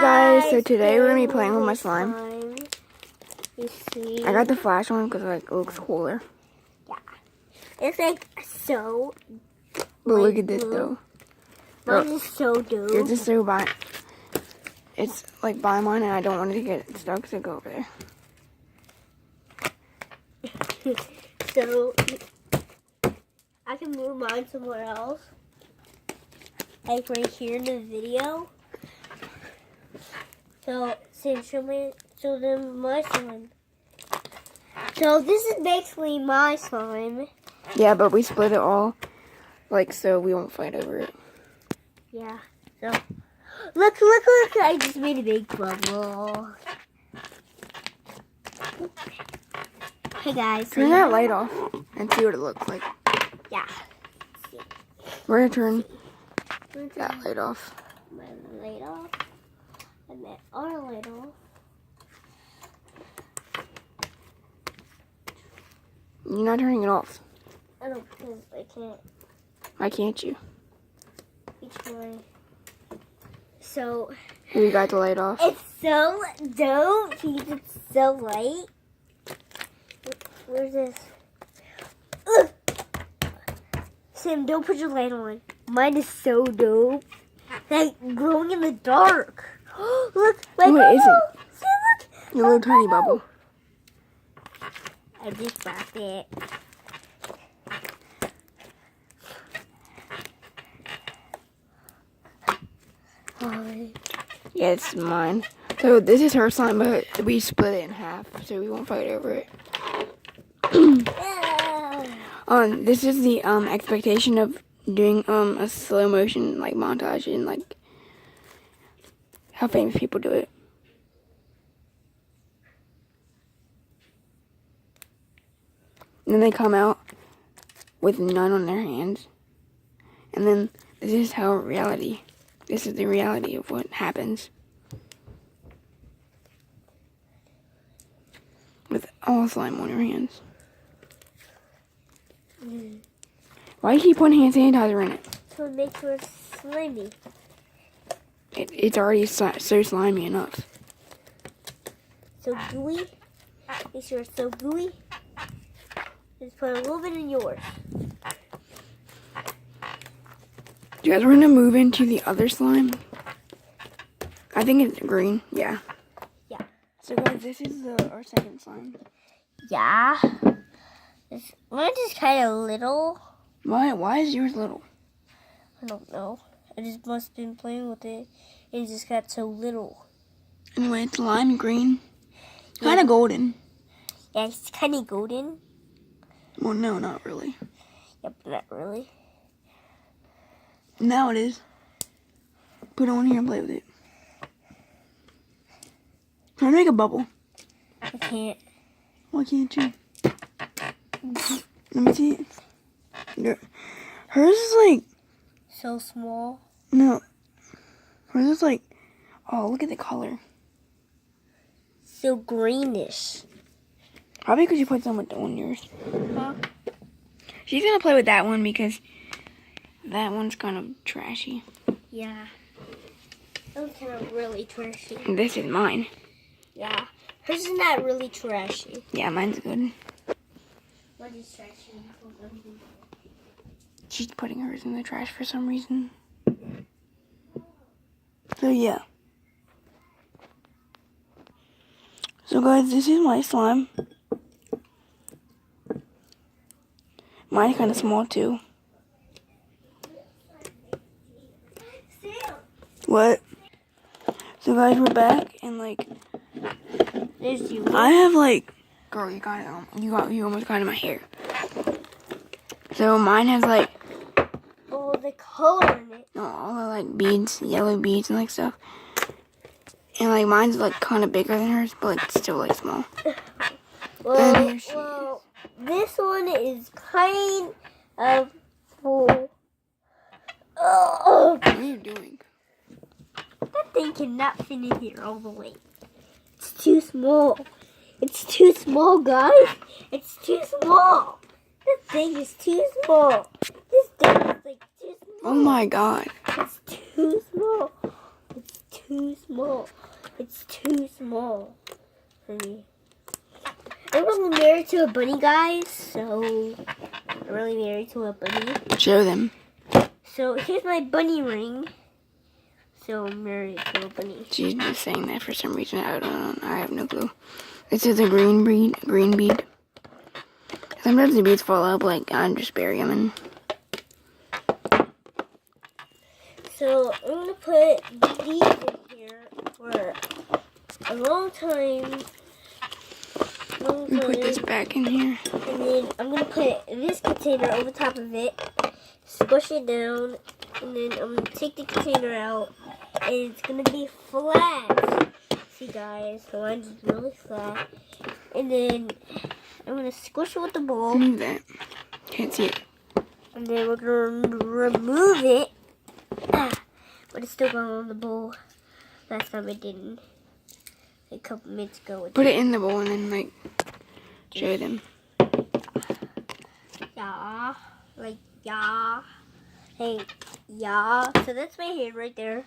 guys, so today we're going to be playing with my slime. You see? I got the flash one because like, it looks cooler. Yeah. It's like so. But look at this though. Mine is so dope. It's just so by. It's like by mine and I don't want it to get stuck, so go over there. So I can move mine somewhere else. Like right here in the video. So then my slime. So this is basically my slime. Yeah, but we split it all, like so we won't fight over it. Yeah. So look! I just made a big bubble. Hey guys. Turn that light off and see what it looks like. Yeah. We're gonna turn that light off. My light off. And that other light off. You're not turning it off. I don't because I can't. Why can't you? Each one. So Here, you got the light off. it's so dope because it's so light. Where's this? Ugh. Sam, don't put your light on. Mine is so dope. Like glowing in the dark. Look, my No, it bubble. isn't. Sam, look. Your little tiny bubble. I just dropped it. Yeah, it's mine. So this is her slime, but we split it in half, so we won't fight over it. This is the expectation of doing a slow motion like montage and like how famous people do it. And then they come out with none on their hands. And then this is how reality. This is the reality of what happens with all slime on your hands. Why do you keep putting hand sanitizer in it? So it makes her slimy. It's already so slimy enough. So gooey. Make sure it's so gooey. Just put a little bit in yours. You guys, we're gonna move into the other slime. I think it's green. Yeah. Yeah. So guys, this is our second slime. Yeah. Mine's just kind of little. Why is yours little? I don't know. I just must have been playing with it. It just got so little. Anyway, it's lime green. Kind of golden. Yeah, it's kind of golden. Well, no, not really. Yep, not really. Now it is. Put it on here and play with it. Try to make a bubble. I can't. Why can't you? Let me see it. There. Hers is like... So small. No. Hers is like... Oh, look at the color. So greenish. Probably because you put some on yours. Huh? She's going to play with that one because that one's kind of trashy. Yeah. That one's kind of really trashy. And this is mine. Yeah. Hers is not really trashy. Yeah, mine's good. Mine's is trashy. She's putting hers in the trash for some reason. So yeah. So guys, this is my slime. Mine's kind of small too. What? So guys, we're back and like There's you. I have like, girl, you almost got it in my hair. So mine has like Oh, the color in it. all the like beads, yellow beads and like stuff. And like mine's like kind of bigger than hers, but it's still like small. And here she Well, this one is kind of full. Oh, What are you doing? that thing cannot fit in here all the way. It's too small. It's too small, guys. It's too small. This thing is too small. This thing is like too small. Oh my god. It's too small. It's too too small. It's too small for me. I'm really married to a bunny, guys. So I'm really married to a bunny. Show them. So here's my bunny ring. So I'm married to a bunny. She's just saying that for some reason. I don't know. I have no clue. This is a green bead. Sometimes the beads fall out, like I just bury them in. So I'm gonna put these in here for a long time. Put this back in here. And then I'm gonna put this container over top of it, squish it down, and then I'm gonna take the container out, and it's gonna be flat. See, guys, the line's really flat. And then I'm gonna squish it with the bowl. Move that. Can't see it. And then we're gonna remove it. But it's still going on the bowl. Last time it didn't. A couple minutes ago. Put it in the bowl and then like show them. Yeah. Like, yeah. Hey, yeah. So that's my hand right there.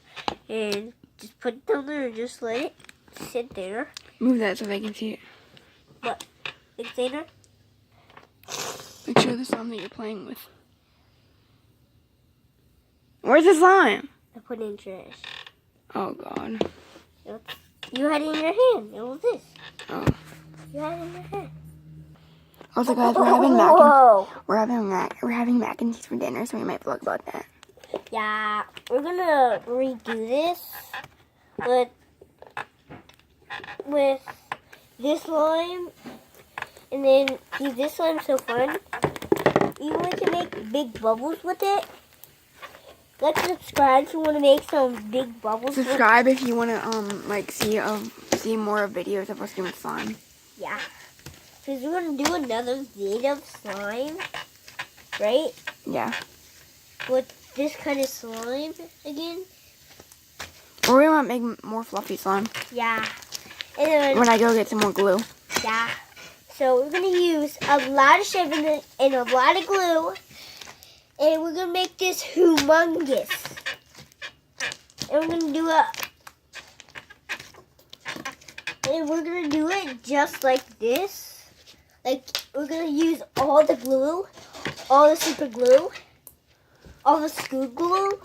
And just put it down there and just let it sit there. Move that so they can see it. What? The container? Like show the slime that you're playing with. Where's the slime? I put it in trash. Oh god. You had it in your hand. It was this. Oh. You had it in your hand. Also, guys, we're having mac and Whoa. we're having mac and cheese for dinner, so we might vlog about that. Yeah, we're gonna redo this with this slime, and then see, this slime's so fun. You want to make big bubbles with it? Like, subscribe if you want to make some big bubbles. Subscribe if you want to like see more videos of us doing slime. Yeah, because we're gonna do another video of slime, right? Yeah. With this kind of slime again. Or we might make more fluffy slime Yeah, and then when I go get some more glue. yeah. So we're gonna use a lot of shaving and a lot of glue. And we're gonna make this humongous. And we're gonna do it just like this. Like, we're gonna use all the glue, all the super glue, all the school glue,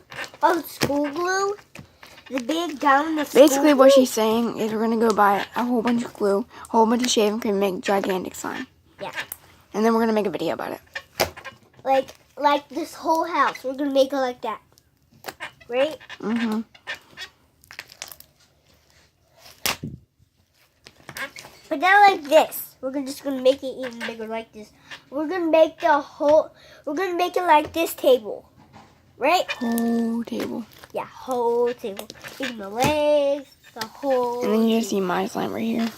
the big gallon of school Basically, what glue. she's saying is we're gonna go buy a whole bunch of glue, a whole bunch of shaving cream, and make gigantic slime. Yeah. And then we're gonna make a video about it. Like this whole house. We're gonna make it like that. Right? Mhm. But not like this. We're just gonna make it even bigger like this. We're gonna make it like this table. Right? Whole table. Yeah, whole table. Even the legs, the whole And then you just see my slime right here.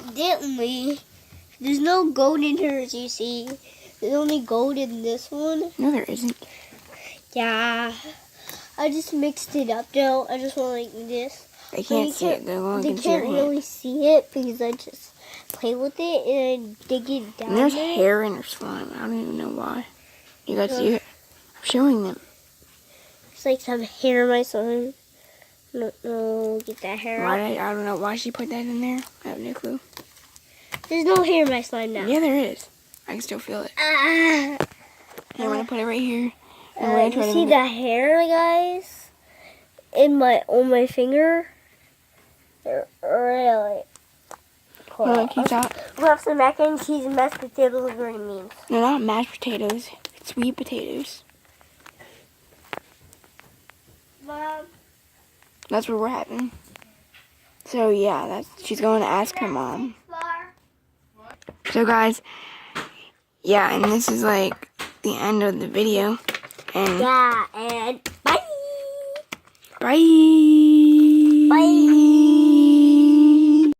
Evidently, there's no gold in here, as you see. There's only gold in this one. No, there isn't. Yeah. I just mixed it up, though. I just want like this. They can't see it. They only They can see your can't hand. really see it because I just play with it and dig it down And there's there. hair in her slime. I don't even know why. You guys see it? I'm showing them. It's like some hair in my slime. No, get that hair out. I don't know why she put that in there. I have no clue. There's no hair in my slime now. Yeah, there is. I can still feel it. Ah. I'm gonna put it right here. And we're gonna You try see to the hair, guys? On my finger? Really? Cool. Well, keep that. We'll have some mac and cheese and mashed potatoes and green beans. No, not mashed potatoes. It's sweet potatoes. Mom. That's what we're having. So yeah, she's going to ask her mom. So guys, yeah, and this is like the end of the video. And Yeah, and bye. bye. Bye.